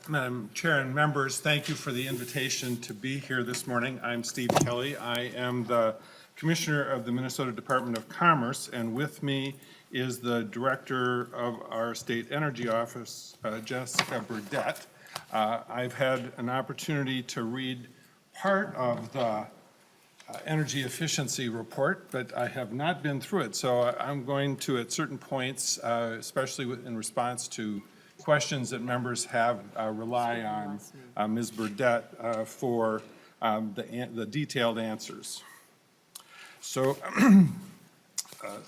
Madam Chair and members, thank you for the invitation to be here this morning. I'm Steve Kelly. I am the Commissioner of the Minnesota Department of Commerce, and with me is the Director of our State Energy Office, Jessica Burdett. I've had an opportunity to read part of the energy efficiency report, but I have not been through it. So I'm going to, at certain points, especially in response to questions that members have, rely on Ms. Burdett for the detailed answers. So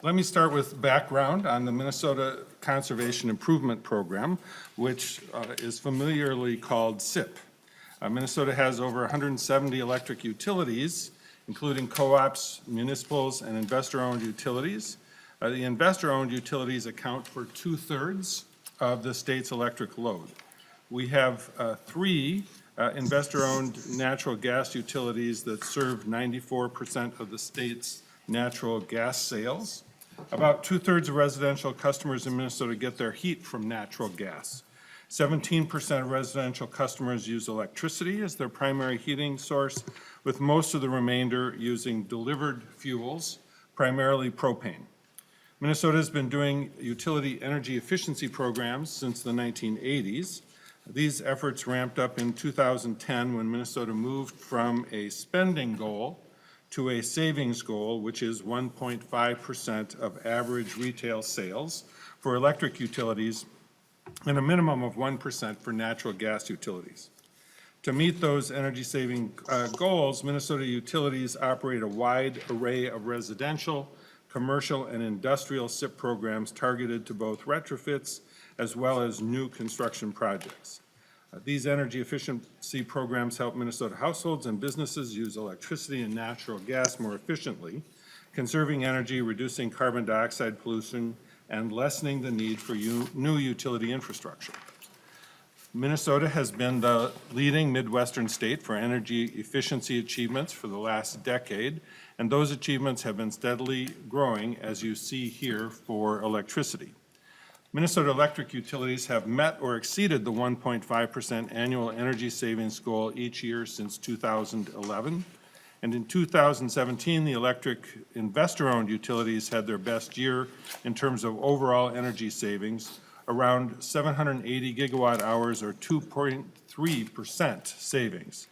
let me start with background on the Minnesota Conservation Improvement Program, which is familiarly called SIP. Minnesota has over 170 electric utilities, including co-ops, municipals, and investor-owned utilities. The investor-owned utilities account for 2/3 of the state's electric load. We have three investor-owned natural gas utilities that serve 94% of the state's natural gas sales. About 2/3 of residential customers in Minnesota get their heat from natural gas. 17% of residential customers use electricity as their primary heating source, with most of the remainder using delivered fuels, primarily propane. Minnesota has been doing utility energy efficiency programs since the 1980s. These efforts ramped up in 2010 when Minnesota moved from a spending goal to a savings goal, which is 1.5% of average retail sales for electric utilities and a minimum of 1% for natural gas utilities. To meet those energy-saving goals, Minnesota utilities operate a wide array of residential, commercial, and industrial SIP programs targeted to both retrofits as well as new construction projects. These energy efficiency programs help Minnesota households and businesses use electricity and natural gas more efficiently, conserving energy, reducing carbon dioxide pollution, and lessening the need for new utility infrastructure. Minnesota has been the leading Midwestern state for energy efficiency achievements for the last decade, and those achievements have been steadily growing, as you see here, for electricity. Minnesota electric utilities have met or exceeded the 1.5% annual energy savings goal each year since 2011. And in 2017, the electric investor-owned utilities had their best year in terms of overall energy savings, around 780 gigawatt hours or 2.3% savings.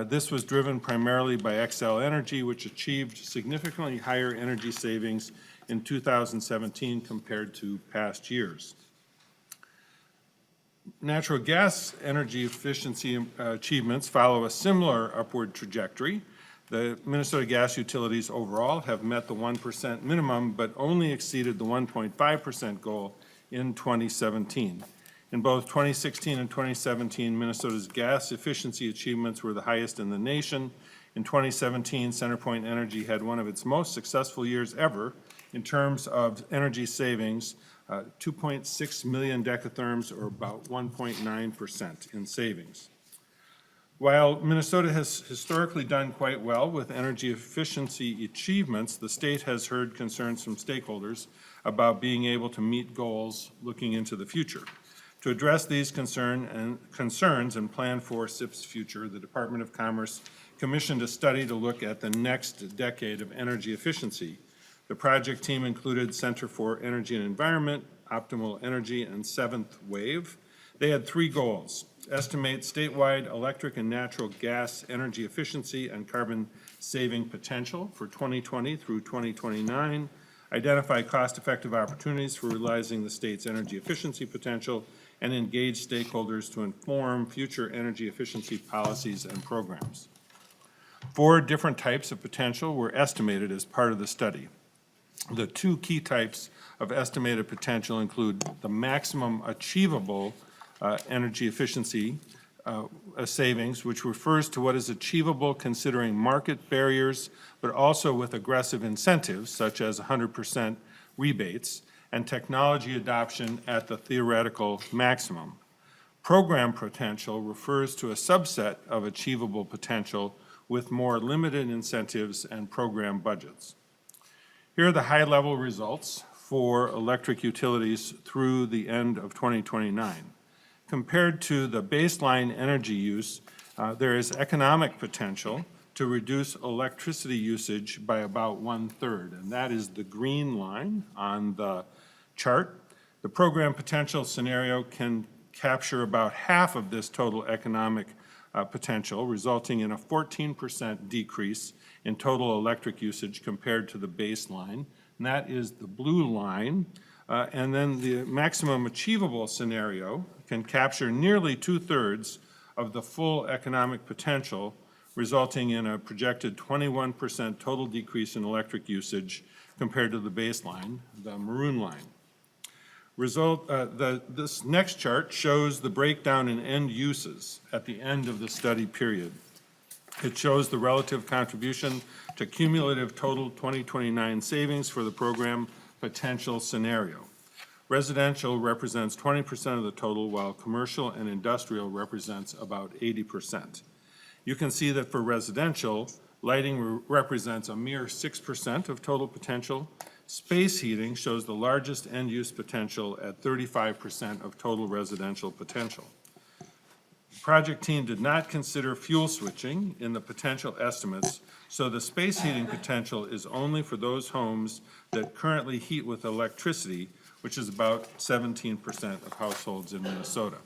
This was driven primarily by Xcel Energy, which achieved significantly higher energy savings in 2017 compared to past years. Natural gas energy efficiency achievements follow a similar upward trajectory. The Minnesota gas utilities overall have met the 1% minimum, but only exceeded the 1.5% goal in 2017. In both 2016 and 2017, Minnesota's gas efficiency achievements were the highest in the nation. In 2017, CenterPoint Energy had one of its most successful years ever in terms of energy savings, 2.6 million decatherms, or about 1.9% in savings. While Minnesota has historically done quite well with energy efficiency achievements, the state has heard concerns from stakeholders about being able to meet goals looking into the future. To address these concerns and plan for SIP's future, the Department of Commerce commissioned a study to look at the next decade of energy efficiency. The project team included Center for Energy and Environment, Optimal Energy, and Seventh Wave. They had three goals: estimate statewide electric and natural gas energy efficiency and carbon saving potential for 2020 through 2029, identify cost-effective opportunities for realizing the state's energy efficiency potential, and engage stakeholders to inform future energy efficiency policies and programs. 4 different types of potential were estimated as part of the study. The 2 key types of estimated potential include the maximum achievable energy efficiency savings, which refers to what is achievable considering market barriers, but also with aggressive incentives, such as 100% rebates, and technology adoption at the theoretical maximum. Program potential refers to a subset of achievable potential with more limited incentives and program budgets. Here are the high-level results for electric utilities through the end of 2029. Compared to the baseline energy use, there is economic potential to reduce electricity usage by about 1/3, and that is the green line on the chart. The program potential scenario can capture about half of this total economic potential, resulting in a 14% decrease in total electric usage compared to the baseline, and that is the blue line. And then the maximum achievable scenario can capture nearly 2/3 of the full economic potential, resulting in a projected 21% total decrease in electric usage compared to the baseline, the maroon line. This next chart shows the breakdown in end uses at the end of the study period. It shows the relative contribution to cumulative total 2029 savings for the program potential scenario. Residential represents 20% of the total, while commercial and industrial represents about 80%. You can see that for residential, lighting represents a mere 6% of total potential. Space heating shows the largest end-use potential at 35% of total residential potential. The project team did not consider fuel switching in the potential estimates, so the space heating potential is only for those homes that currently heat with electricity, which is about 17% of households in Minnesota.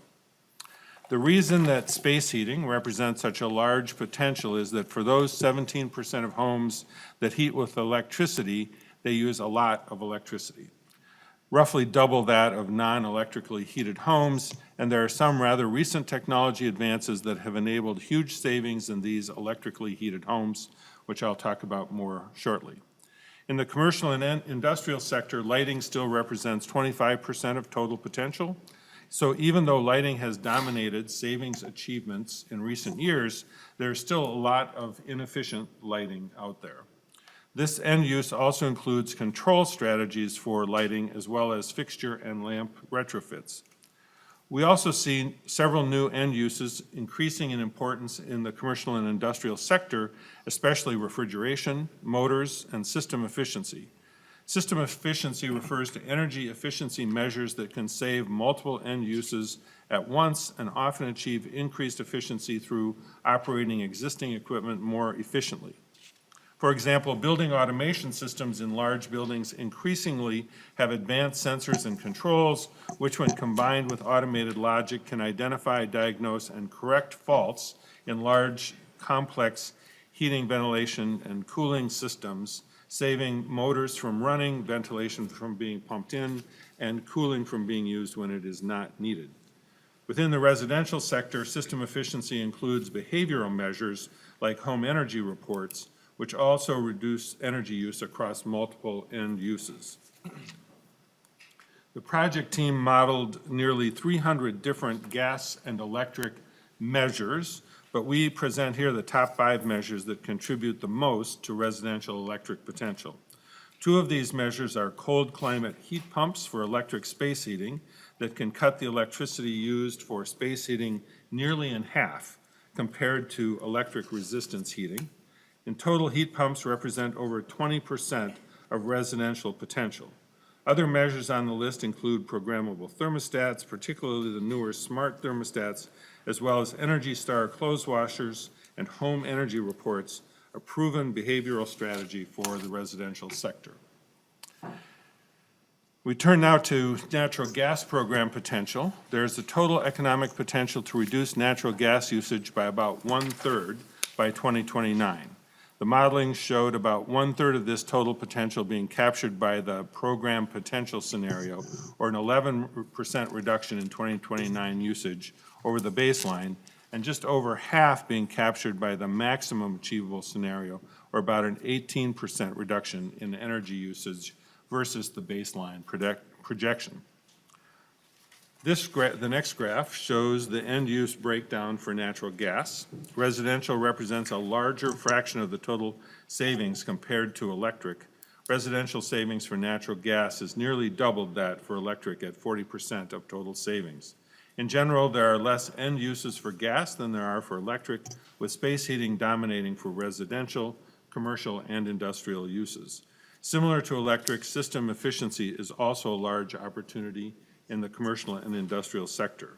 The reason that space heating represents such a large potential is that for those 17% of homes that heat with electricity, they use a lot of electricity, roughly double that of non-electrically heated homes, and there are some rather recent technology advances that have enabled huge savings in these electrically heated homes, which I'll talk about more shortly. In the commercial and industrial sector, lighting still represents 25% of total potential. So even though lighting has dominated savings achievements in recent years, there's still a lot of inefficient lighting out there. This end use also includes control strategies for lighting as well as fixture and lamp retrofits. We also see several new end uses increasing in importance in the commercial and industrial sector, especially refrigeration, motors, and system efficiency. System efficiency refers to energy efficiency measures that can save multiple end uses at once and often achieve increased efficiency through operating existing equipment more efficiently. For example, building automation systems in large buildings increasingly have advanced sensors and controls, which when combined with automated logic can identify, diagnose, and correct faults in large, complex heating, ventilation, and cooling systems, saving motors from running, ventilation from being pumped in, and cooling from being used when it is not needed. Within the residential sector, system efficiency includes behavioral measures like home energy reports, which also reduce energy use across multiple end uses. The project team modeled nearly 300 different gas and electric measures, but we present here the top 5 measures that contribute the most to residential electric potential. 2 of these measures are cold climate heat pumps for electric space heating that can cut the electricity used for space heating nearly in half compared to electric resistance heating. In total, heat pumps represent over 20% of residential potential. Other measures on the list include programmable thermostats, particularly the newer smart thermostats, as well as Energy Star clothes washers and home energy reports, a proven behavioral strategy for the residential sector. We turn now to natural gas program potential. There's a total economic potential to reduce natural gas usage by about 1/3 by 2029. The modeling showed about 1/3 of this total potential being captured by the program potential scenario, or an 11% reduction in 2029 usage over the baseline, and just over half being captured by the maximum achievable scenario, or about an 18% reduction in energy usage versus the baseline projection. The next graph shows the end-use breakdown for natural gas. Residential represents a larger fraction of the total savings compared to electric. Residential savings for natural gas is nearly doubled that for electric at 40% of total savings. In general, there are less end uses for gas than there are for electric, with space heating dominating for residential, commercial, and industrial uses. Similar to electric, system efficiency is also a large opportunity in the commercial and industrial sector.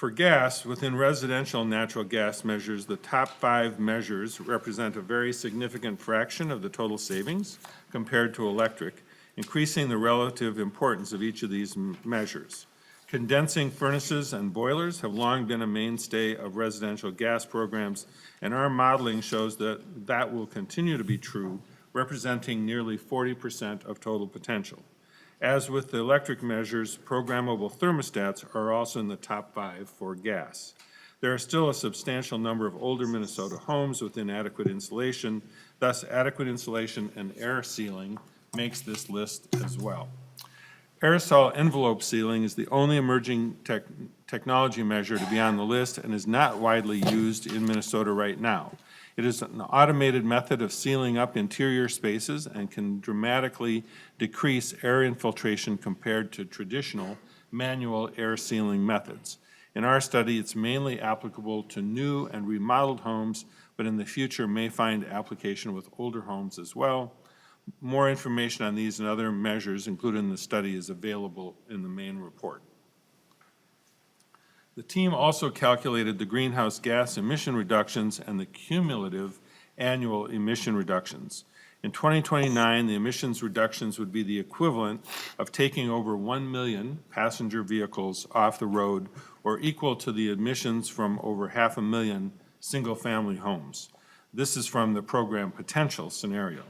For gas, within residential natural gas measures, the top 5 measures represent a very significant fraction of the total savings compared to electric, increasing the relative importance of each of these measures. Condensing furnaces and boilers have long been a mainstay of residential gas programs, and our modeling shows that that will continue to be true, representing nearly 40% of total potential. As with the electric measures, programmable thermostats are also in the top 5 for gas. There are still a substantial number of older Minnesota homes with inadequate insulation, thus adequate insulation and air sealing makes this list as well. Aerosol envelope sealing is the only emerging technology measure to be on the list and is not widely used in Minnesota right now. It is an automated method of sealing up interior spaces and can dramatically decrease air infiltration compared to traditional manual air sealing methods. In our study, it's mainly applicable to new and remodeled homes, but in the future may find application with older homes as well. More information on these and other measures included in the study is available in the main report. The team also calculated the greenhouse gas emission reductions and the cumulative annual emission reductions. In 2029, the emissions reductions would be the equivalent of taking over 1 million passenger vehicles off the road, or equal to the emissions from over 500,000 single-family homes. This is from the program potential scenario.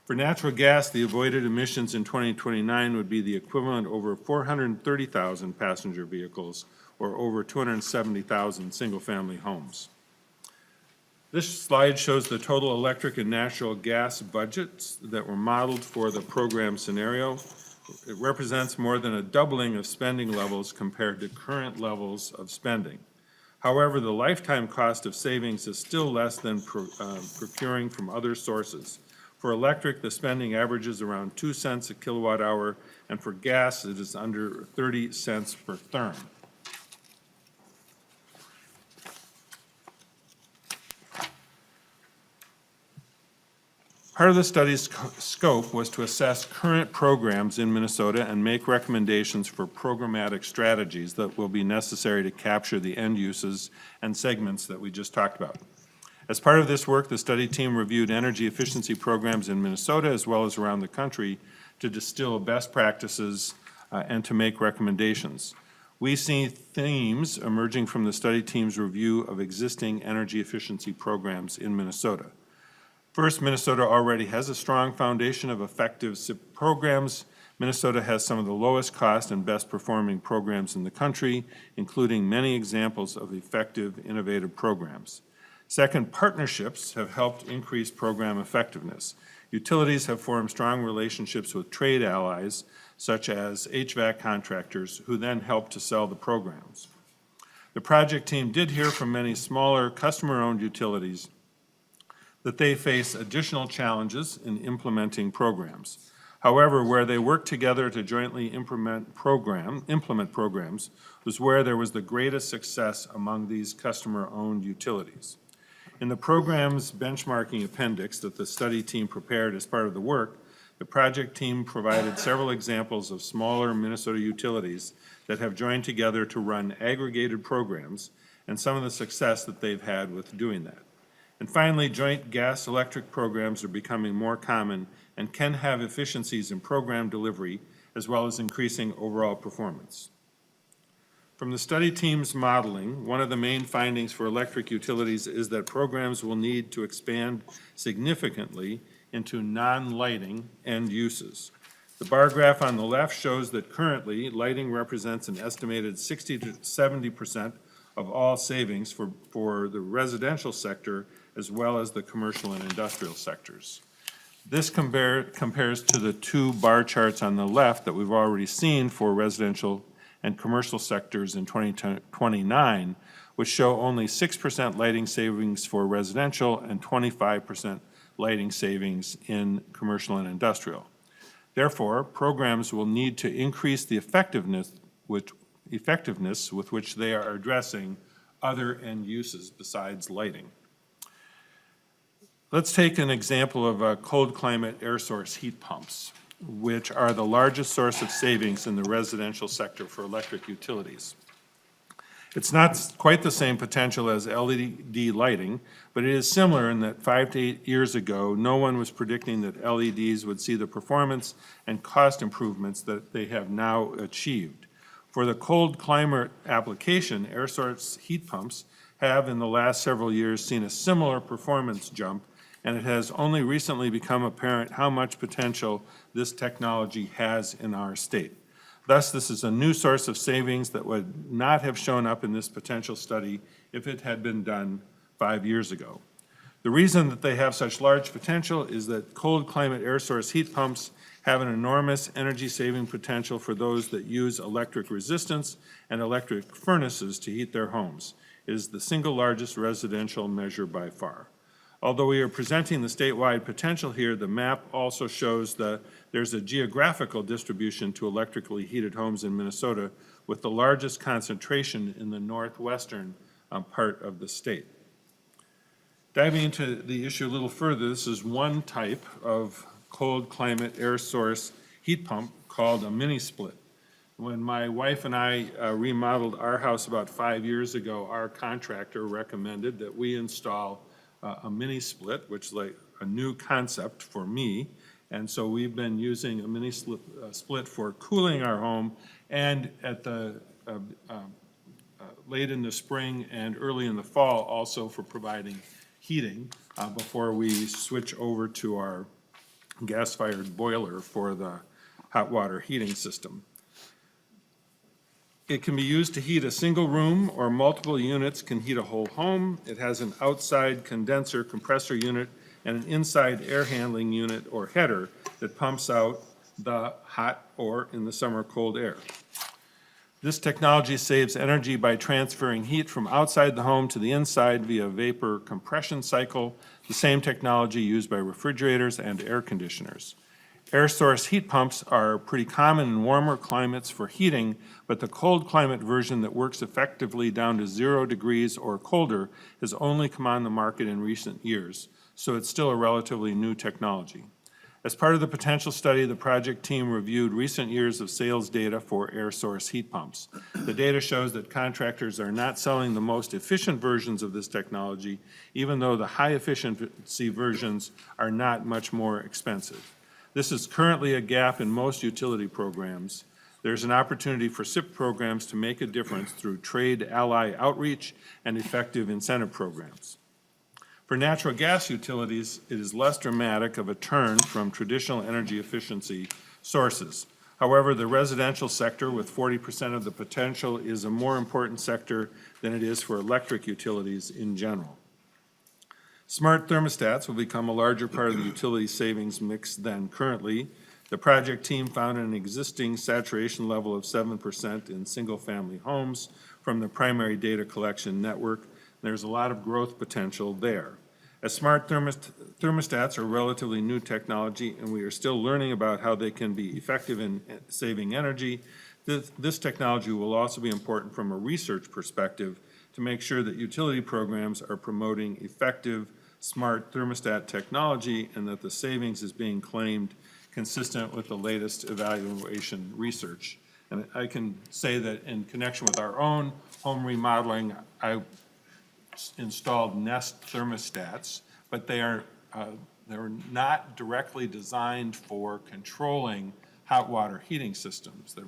For natural gas, the avoided emissions in 2029 would be the equivalent over 430,000 passenger vehicles, or over 270,000 single-family homes. This slide shows the total electric and natural gas budgets that were modeled for the program scenario. It represents more than a doubling of spending levels compared to current levels of spending. However, the lifetime cost of savings is still less than procuring from other sources. For electric, the spending averages around 2 cents a kilowatt hour, and for gas, it is under 30 cents per therm. Part of the study's scope was to assess current programs in Minnesota and make recommendations for programmatic strategies that will be necessary to capture the end uses and segments that we just talked about. As part of this work, the study team reviewed energy efficiency programs in Minnesota as well as around the country to distill best practices and to make recommendations. We see themes emerging from the study team's review of existing energy efficiency programs in Minnesota. First, Minnesota already has a strong foundation of effective SIP programs. Minnesota has some of the lowest cost and best performing programs in the country, including many examples of effective, innovative programs. Second, partnerships have helped increase program effectiveness. Utilities have formed strong relationships with trade allies, such as HVAC contractors, who then help to sell the programs. The project team did hear from many smaller customer-owned utilities that they face additional challenges in implementing programs. However, where they work together to jointly implement programs was where there was the greatest success among these customer-owned utilities. In the program's benchmarking appendix that the study team prepared as part of the work, the project team provided several examples of smaller Minnesota utilities that have joined together to run aggregated programs and some of the success that they've had with doing that. And finally, joint gas-electric programs are becoming more common and can have efficiencies in program delivery as well as increasing overall performance. From the study team's modeling, one of the main findings for electric utilities is that programs will need to expand significantly into non-lighting end uses. The bar graph on the left shows that currently lighting represents an estimated 60 to 70% of all savings for the residential sector as well as the commercial and industrial sectors. This compares to the two bar charts on the left that we've already seen for residential and commercial sectors in 2029, which show only 6% lighting savings for residential and 25% lighting savings in commercial and industrial. Therefore, programs will need to increase the effectiveness with which they are addressing other end uses besides lighting. Let's take an example of cold climate air source heat pumps, which are the largest source of savings in the residential sector for electric utilities. It's not quite the same potential as LED lighting, but it is similar in that 5 to 8 years ago, no one was predicting that LEDs would see the performance and cost improvements that they have now achieved. For the cold climate application, air source heat pumps have in the last several years seen a similar performance jump, and it has only recently become apparent how much potential this technology has in our state. Thus, this is a new source of savings that would not have shown up in this potential study if it had been done 5 years ago. The reason that they have such large potential is that cold climate air source heat pumps have an enormous energy saving potential for those that use electric resistance and electric furnaces to heat their homes. It is the single largest residential measure by far. Although we are presenting the statewide potential here, the map also shows that there's a geographical distribution to electrically heated homes in Minnesota, with the largest concentration in the northwestern part of the state. Diving into the issue a little further, this is one type of cold climate air source heat pump called a mini split. When my wife and I remodeled our house about 5 years ago, our contractor recommended that we install a mini split, which is like a new concept for me. And so we've been using a mini split for cooling our home, and at the late in the spring and early in the fall also for providing heating before we switch over to our gas-fired boiler for the hot water heating system. It can be used to heat a single room, or multiple units can heat a whole home. It has an outside condenser compressor unit and an inside air handling unit or header that pumps out the hot or, in the summer, cold air. This technology saves energy by transferring heat from outside the home to the inside via vapor compression cycle, the same technology used by refrigerators and air conditioners. Air source heat pumps are pretty common in warmer climates for heating, but the cold climate version that works effectively down to 0 degrees or colder has only come on the market in recent years, so it's still a relatively new technology. As part of the potential study, the project team reviewed recent years of sales data for air source heat pumps. The data shows that contractors are not selling the most efficient versions of this technology, even though the high efficiency versions are not much more expensive. This is currently a gap in most utility programs. There's an opportunity for SIP programs to make a difference through trade ally outreach and effective incentive programs. For natural gas utilities, it is less dramatic of a turn from traditional energy efficiency sources. However, the residential sector, with 40% of the potential, is a more important sector than it is for electric utilities in general. Smart thermostats will become a larger part of the utility savings mix than currently. The project team found an existing saturation level of 7% in single-family homes from the primary data collection network. There's a lot of growth potential there. As smart thermostats are relatively new technology, and we are still learning about how they can be effective in saving energy, this technology will also be important from a research perspective to make sure that utility programs are promoting effective smart thermostat technology and that the savings is being claimed consistent with the latest evaluation research. And I can say that in connection with our own home remodeling, I installed Nest thermostats, but they're not directly designed for controlling hot water heating systems. They're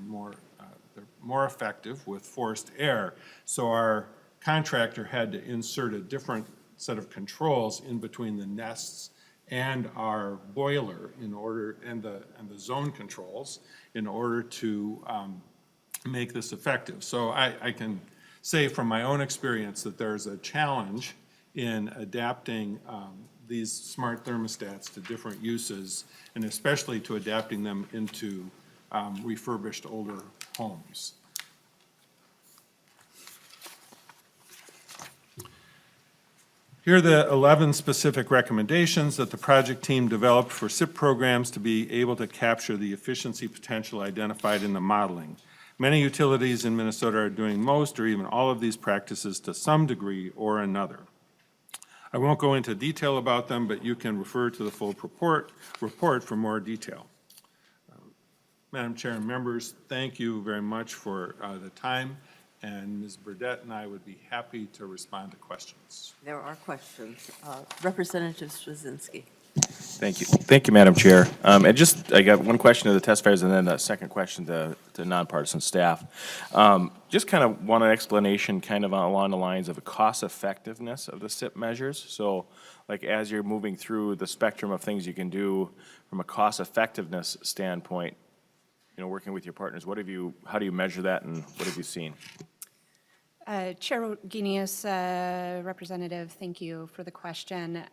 more effective with forced air. So our contractor had to insert a different set of controls in between the Nests and our boiler in order, and the zone controls in order to make this effective. So I can say from my own experience that there's a challenge in adapting these smart thermostats to different uses, and especially to adapting them into refurbished older homes. Here are the 11 specific recommendations that the project team developed for SIP programs to be able to capture the efficiency potential identified in the modeling. Many utilities in Minnesota are doing most or even all of these practices to some degree or another. I won't go into detail about them, but you can refer to the full report for more detail. Madam Chair and members, thank you very much for the time and Ms. Burdette and I would be happy to respond to questions. There are questions. Representative Straczynski. Thank you. Thank you, Madam Chair. And I got one question to the testifiers and then a second question to nonpartisan staff. Just kind of want an explanation kind of along the lines of the cost effectiveness of the SIP measures. So like as you're moving through the spectrum of things you can do from a cost effectiveness standpoint, working with your partners, how do you measure that and what have you seen? Chair Guineas, Representative, thank you for the question.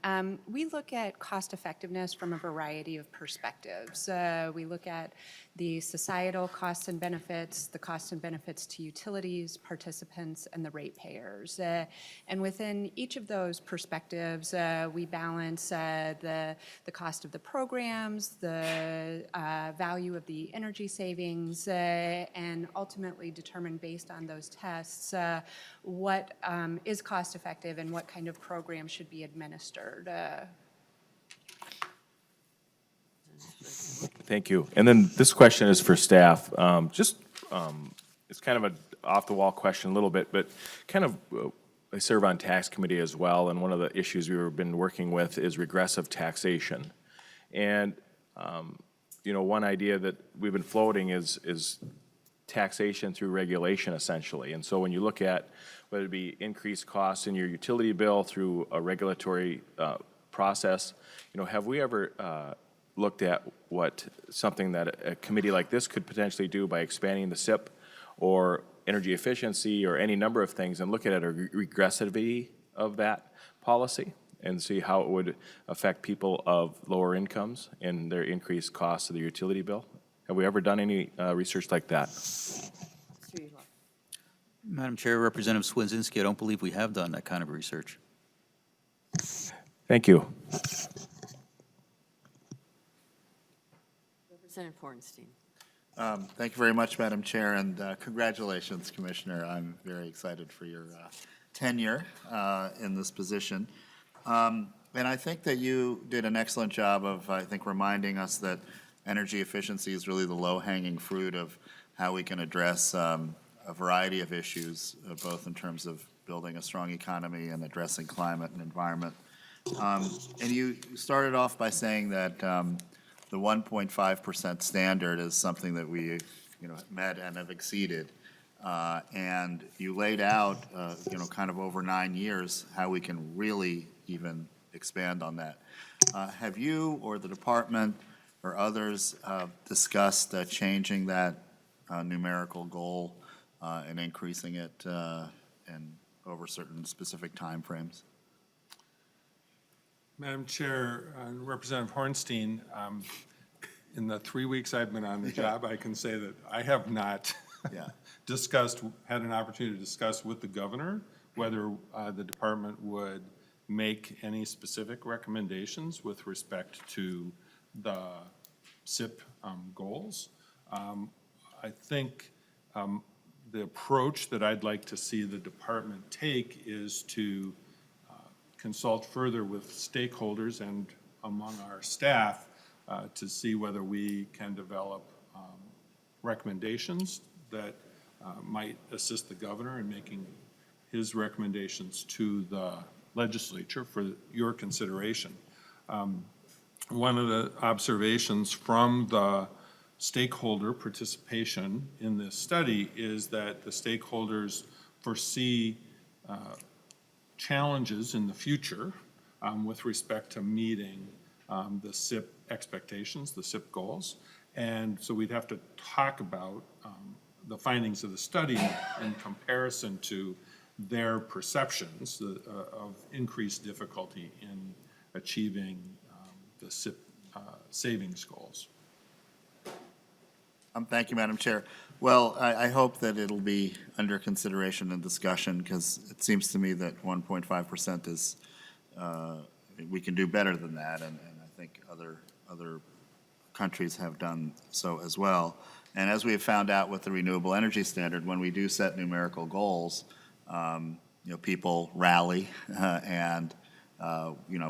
We look at cost effectiveness from a variety of perspectives. We look at the societal costs and benefits, the costs and benefits to utilities, participants, and the ratepayers. And within each of those perspectives, we balance the cost of the programs, the value of the energy savings, and ultimately determine based on those tests what is cost effective and what kind of program should be administered. Thank you. And then this question is for staff. It's kind of an off-the-wall question a little bit, but kind of I serve on tax committee as well, and one of the issues we've been working with is regressive taxation. And, one idea that we've been floating is taxation through regulation, essentially. And so when you look at whether it be increased costs in your utility bill through a regulatory process, have we ever looked at what something that a committee like this could potentially do by expanding the SIP or energy efficiency or any number of things and look at a regressivity of that policy and see how it would affect people of lower incomes and their increased costs of the utility bill? Have we ever done any research like that? Madam Chair, Representative Swedzinski, I don't believe we have done that kind of research. Thank you. Representative Hornstein. Thank you very much, Madam Chair, and congratulations, Commissioner. I'm very excited for your tenure in this position. And I think that you did an excellent job of, reminding us that energy efficiency is really the low-hanging fruit of how we can address a variety of issues, both in terms of building a strong economy and addressing climate and environment. And you started off by saying that the 1.5% standard is something that we, met and have exceeded. And you laid out, kind of over 9 years, how we can really even expand on that. Have you or the department or others discussed changing that numerical goal and increasing it and over certain specific timeframes? Madam Chair, Representative Hornstein, in the 3 weeks I've been on the job, I can say that I have not had an opportunity to discuss with the governor whether the department would make any specific recommendations with respect to the SIP goals. I think the approach that I'd like to see the department take is to consult further with stakeholders and among our staff to see whether we can develop recommendations that might assist the governor in making his recommendations to the legislature for your consideration. One of the observations from the stakeholder participation in this study is that the stakeholders foresee challenges in the future with respect to meeting the SIP expectations, the SIP goals. And so we'd have to talk about the findings of the study in comparison to their perceptions of increased difficulty in achieving the SIP savings goals. Thank you, Madam Chair. Well, I hope that it'll be under consideration and discussion, because it seems to me that 1.5% is, we can do better than that, and I think other countries have done so as well. And as we have found out with the renewable energy standard, when we do set numerical goals, people rally and,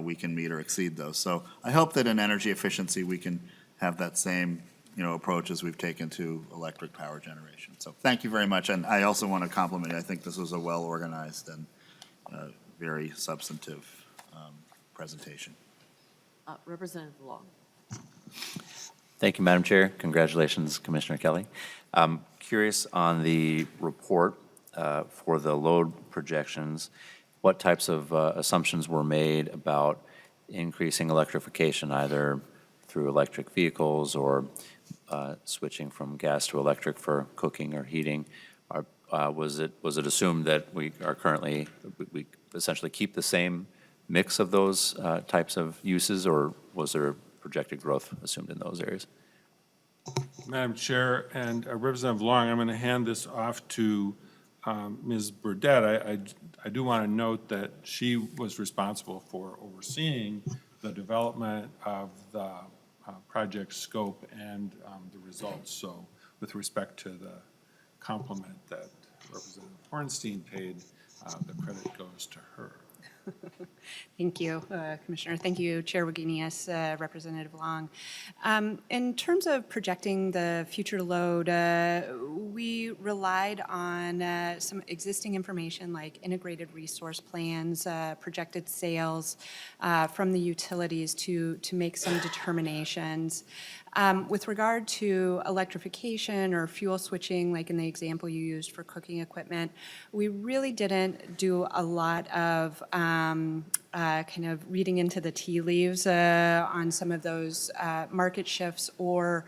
we can meet or exceed those. So I hope that in energy efficiency we can have that same approaches we've taken to electric power generation. So thank you very much. And I also want to compliment you. I think this was a well-organized and very substantive presentation. Representative Long. Thank you, Madam Chair. Congratulations, Commissioner Kelly. I'm curious on the report for the load projections, what types of assumptions were made about increasing electrification, either through electric vehicles or switching from gas to electric for cooking or heating? Was it assumed that we essentially keep the same mix of those types of uses, or was there projected growth assumed in those areas? Madam Chair and Representative Long, I'm going to hand this off to Ms. Burdette. I do want to note that she was responsible for overseeing the development of the project scope and the results. So with respect to the compliment that Representative Hornstein paid, the credit goes to her. Thank you, Commissioner. Thank you, Chair Wagenius, Representative Long. In terms of projecting the future load, we relied on some existing information like integrated resource plans, projected sales from the utilities to make some determinations. With regard to electrification or fuel switching, like in the example you used for cooking equipment, we really didn't do a lot of kind of reading into the tea leaves on some of those market shifts or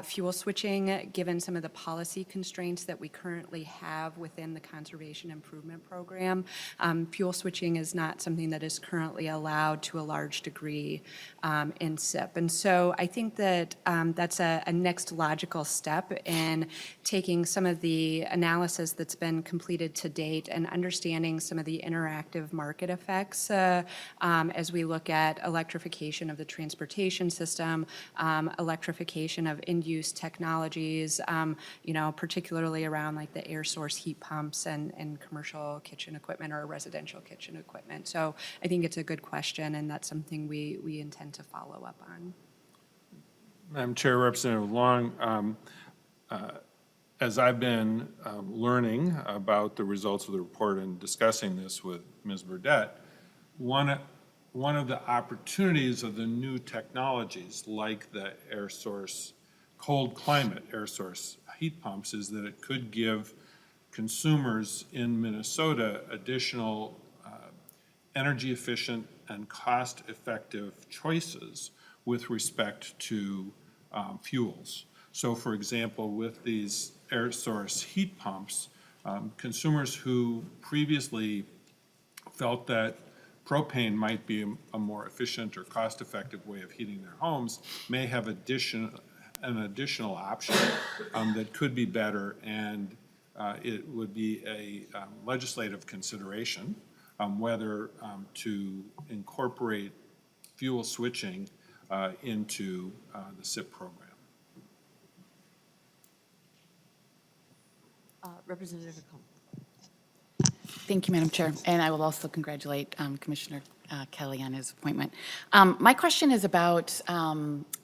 fuel switching, given some of the policy constraints that we currently have within the Conservation Improvement Program. Fuel switching is not something that is currently allowed to a large degree in SIP. And so I think that that's a next logical step in taking some of the analysis that's been completed to date and understanding some of the interactive market effects as we look at electrification of the transportation system, electrification of end-use technologies, particularly around like the air source heat pumps and commercial kitchen equipment or residential kitchen equipment. So I think it's a good question, and that's something we intend to follow up on. Madam Chair, Representative Long, as I've been learning about the results of the report and discussing this with Ms. Burdette, one of the opportunities of the new technologies like the air source, cold climate air source heat pumps is that it could give consumers in Minnesota additional energy efficient and cost effective choices with respect to fuels. So for example, with these air source heat pumps, consumers who previously felt that propane might be a more efficient or cost-effective way of heating their homes may have an additional option that could be better, and it would be a legislative consideration whether to incorporate fuel switching into the SIP program. Representative Combs. Thank you, Madam Chair. And I will also congratulate Commissioner Kelly on his appointment. My question is about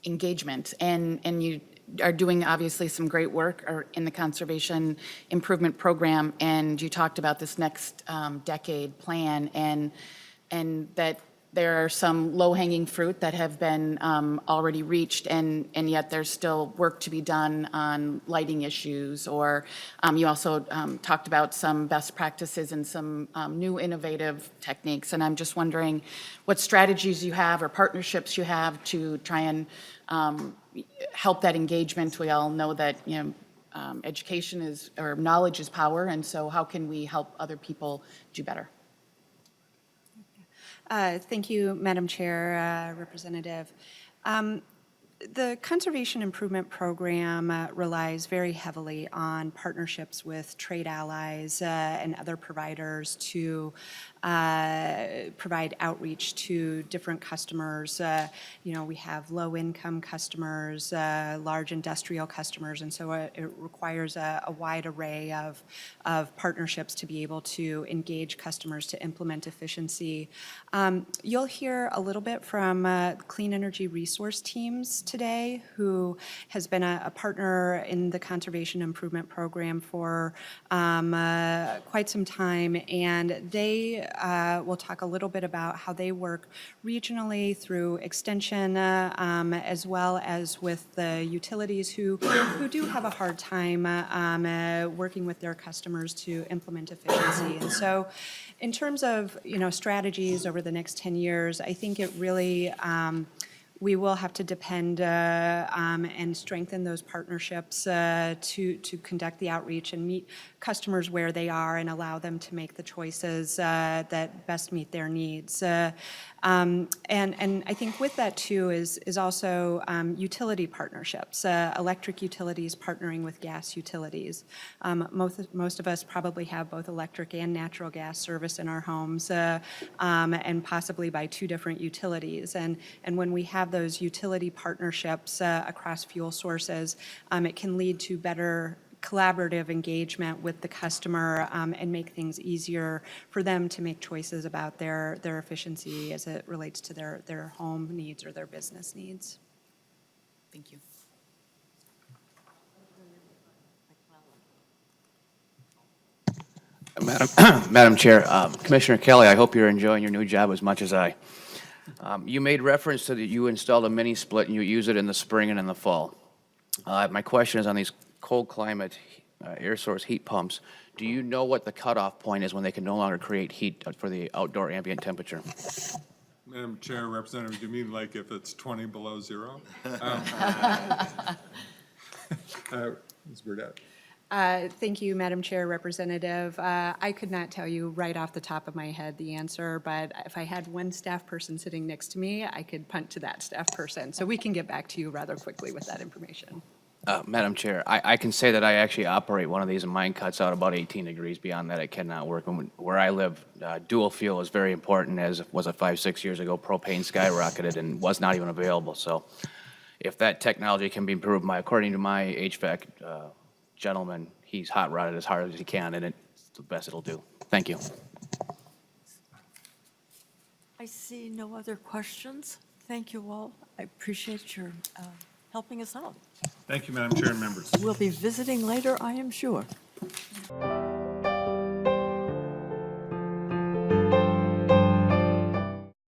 engagement, and you are doing obviously some great work in the Conservation Improvement Program, and you talked about this next decade plan, and that there are some low-hanging fruit that have been already reached, and yet there's still work to be done on lighting issues, or you also talked about some best practices and some new innovative techniques, and I'm just wondering what strategies you have or partnerships you have to try and help that engagement. We all know that education is, or knowledge is power, and so how can we help other people do better? Thank you, Madam Chair, Representative. The Conservation Improvement Program relies very heavily on partnerships with trade allies and other providers to provide outreach to different customers. We have low-income customers, large industrial customers, and so it requires a wide array of partnerships to be able to engage customers to implement efficiency. You'll hear a little bit from Clean Energy Resource Teams today, who has been a partner in the Conservation Improvement Program for quite some time, and they will talk a little bit about how they work regionally through extension, as well as with the utilities who do have a hard time working with their customers to implement efficiency. And so in terms of, strategies over the next 10 years, I think it really, we will have to depend and strengthen those partnerships to conduct the outreach and meet customers where they are and allow them to make the choices that best meet their needs. And I think with that too is also utility partnerships, electric utilities partnering with gas utilities. Most of us probably have both electric and natural gas service in our homes, and possibly by two different utilities. And when we have those utility partnerships across fuel sources, it can lead to better collaborative engagement with the customer and make things easier for them to make choices about their efficiency as it relates to their home needs or their business needs. Thank you. Madam Chair, Commissioner Kelly, I hope you're enjoying your new job as much as I. You made reference to that you installed a mini split and you use it in the spring and in the fall. My question is on these cold climate air source heat pumps. Do you know what the cutoff point is when they can no longer create heat for the outdoor ambient temperature? Madam Chair, Representative, do you mean like if it's 20 below zero? Ms. Burdette. Thank you, Madam Chair, Representative. I could not tell you right off the top of my head the answer, but if I had one staff person sitting next to me, I could punt to that staff person. So we can get back to you rather quickly with that information. Madam Chair, I can say that I actually operate one of these and mine cuts out about 18 degrees. Beyond that, it cannot work. Where I live, dual fuel is very important, as was it 5-6 years ago. Propane skyrocketed and was not even available. So if that technology can be improved, according to my HVAC gentleman, he's hot rodded as hard as he can, and it's the best it'll do. Thank you. I see no other questions. Thank you all. I appreciate your helping us out. Thank you, Madam Chair and members. We'll be visiting later, I am sure.